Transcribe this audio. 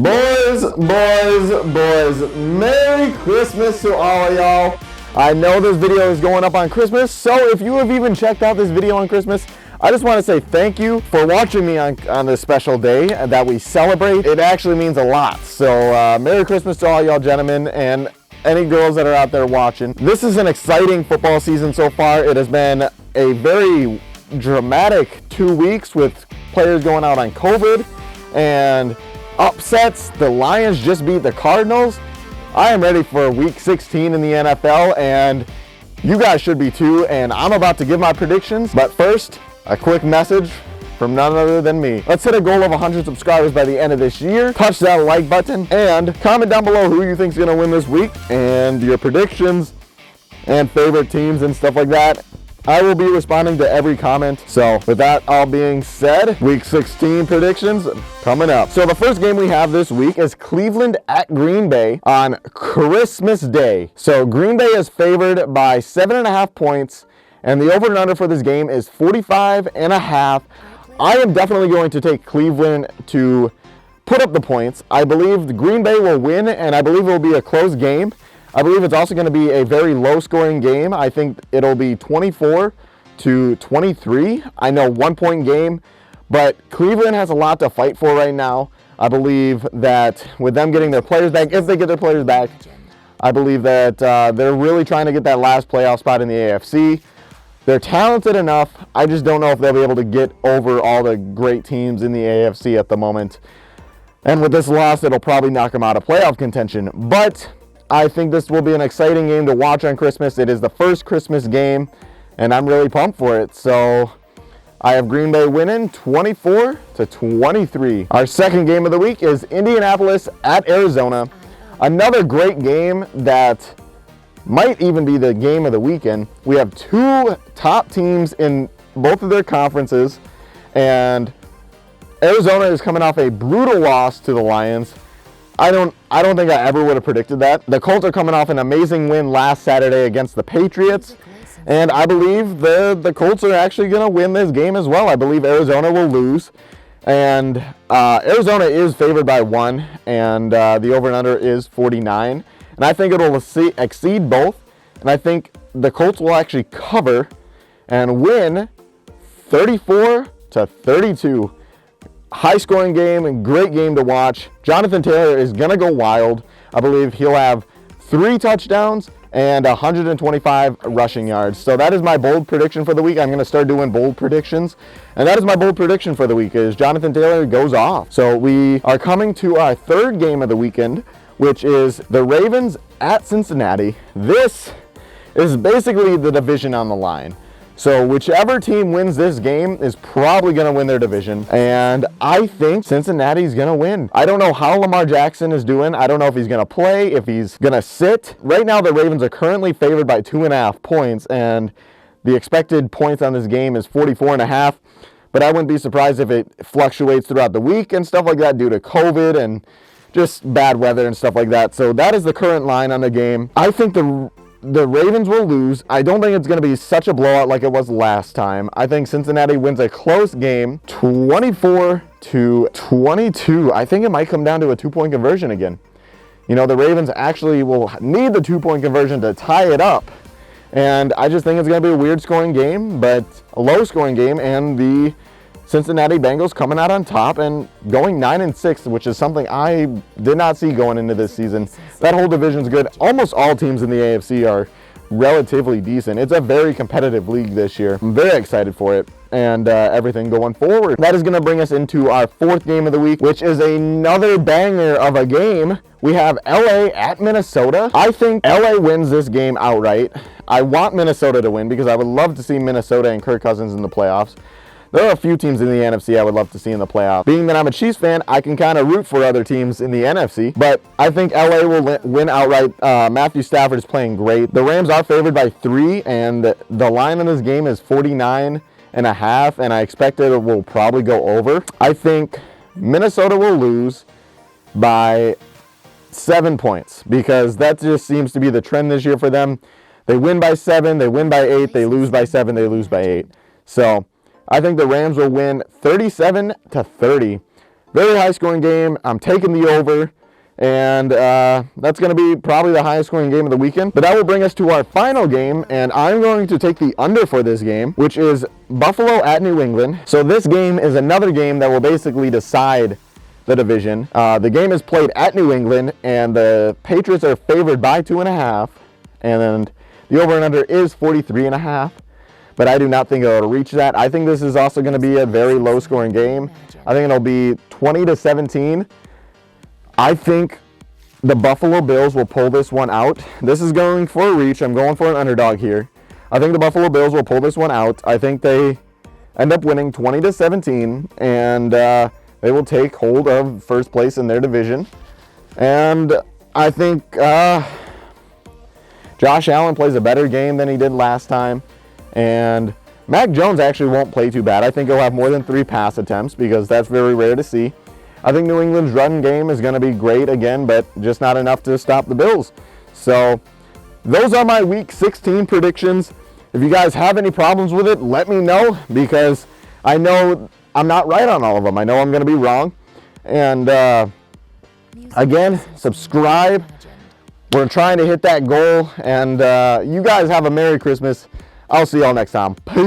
Boys, Merry Christmas to all of y'all. I know this video is going up on Christmas, so if you have even checked out this video on Christmas, I just want to say thank you for watching me on this special day that we celebrate. It actually means a lot. So Merry Christmas to all y'all gentlemen and any girls that are out there watching. This is an exciting football season so far. It has been a very dramatic 2 weeks with players going out on COVID and upsets. The Lions just beat the Cardinals. I am ready for week 16 in the NFL, and you guys should be too, and I'm about to give my predictions. But first, a quick message from none other than me. Let's hit a goal of 100 subscribers by the end of this year. Touch that like button and comment down below who you think is going to win this week and your predictions and favorite teams and stuff like that. I will be responding to every comment. So with that all being said, week 16 predictions coming up. So the first game we have this week is Cleveland at Green Bay on Christmas Day. So Green Bay is favored by 7.5 points, and the over and under for this game is 45.5. I am definitely going to take Cleveland to put up the points. I believe the Green Bay will win, and I believe it will be a close game. I believe it's also going to be a very low-scoring game. I think it'll be 24-23. I know 1-point game, but Cleveland has a lot to fight for right now. I believe that with them getting their players back, if they get their players back, I believe that they're really trying to get that last playoff spot in the AFC. They're talented enough. I just don't know if they'll be able to get over all the great teams in the AFC at the moment. And with this loss, it'll probably knock them out of playoff contention. But I think this will be an exciting game to watch on Christmas. It is the first Christmas game, and I'm really pumped for it. So I have Green Bay winning 24-23. Our second game of the week is Indianapolis at Arizona. Another great game that might even be the game of the weekend. We have two top teams in both of their conferences, and Arizona is coming off a brutal loss to the Lions. I don't think I ever would have predicted that. The Colts are coming off an amazing win last Saturday against the Patriots, and I believe the Colts are actually going to win this game as well. I believe Arizona will lose, and Arizona is favored by 1, and the over and under is 49, and I think it will exceed both, and I think the Colts will actually cover and win 34-32. High-scoring game and great game to watch. Jonathan Taylor is going to go wild. I believe he'll have 3 touchdowns and 125 rushing yards. So that is my bold prediction for the week. I'm going to start doing bold predictions. And that is my bold prediction for the week, is Jonathan Taylor goes off. So we are coming to our third game of the weekend, which is the Ravens at Cincinnati. This is basically the division on the line. So whichever team wins this game is probably going to win their division. And I think Cincinnati's going to win. I don't know how Lamar Jackson is doing. I don't know if he's going to play, if he's going to sit. Right now, the Ravens are currently favored by 2.5 points. And the expected points on this game is 44.5. But I wouldn't be surprised if it fluctuates throughout the week and stuff like that due to COVID and just bad weather and stuff like that. So that is the current line on the game. I think the Ravens will lose. I don't think it's going to be such a blowout like it was last time. I think Cincinnati wins a close game, 24-22. I think it might come down to a 2-point conversion again. You know, the Ravens actually will need the 2-point conversion to tie it up. And I just think it's going to be a weird scoring game, but a low scoring game, and the Cincinnati Bengals coming out on top and going 9-6, which is something I did not see going into this season. That whole division's good. Almost all teams in the AFC are relatively decent. It's a very competitive league this year. I'm very excited for it and everything going forward. That is going to bring us into our fourth game of the week, which is another banger of a game. We have LA at Minnesota. I think LA wins this game outright. I want Minnesota to win because I would love to see Minnesota and Kirk Cousins in the playoffs. There are a few teams in the NFC I would love to see in the playoffs. Being that I'm a Chiefs fan, I can kind of root for other teams in the NFC, but I think LA will win outright. Matthew Stafford is playing great. The Rams are favored by 3, and the line in this game is 49.5, and I expect it will probably go over. I think Minnesota will lose by 7 points because that just seems to be the trend this year for them. They win by 7, they win by 8, they lose by 7, they lose by 8. So I think the Rams will win 37-30. Very high scoring game. I'm taking the over. And that's going to be probably the highest scoring game of the weekend. But that will bring us to our final game, and I'm going to take the under for this game, which is Buffalo at New England. So this game is another game that will basically decide the division. The game is played at New England, and the Patriots are favored by 2.5, and the over and under is 43.5. But I do not think it'll reach that. I think this is also going to be a very low scoring game. I think it'll be 20-17. I think the Buffalo Bills will pull this one out. This is going for a reach. I'm going for an underdog here. I think the Buffalo Bills will pull this one out. I think they end up winning 20-17, and they will take hold of first place in their division. And I think Josh Allen plays a better game than he did last time. And Mac Jones actually won't play too bad. I think he'll have more than 3 pass attempts because that's very rare to see. I think New England's run game is going to be great again, but just not enough to stop the Bills. So those are my Week 16 predictions. If you guys have any problems with it, let me know, because I know I'm not right on all of them. I know I'm going to be wrong. And again, subscribe. We're trying to hit that goal. And you guys have a Merry Christmas. I'll see y'all next time. Peace.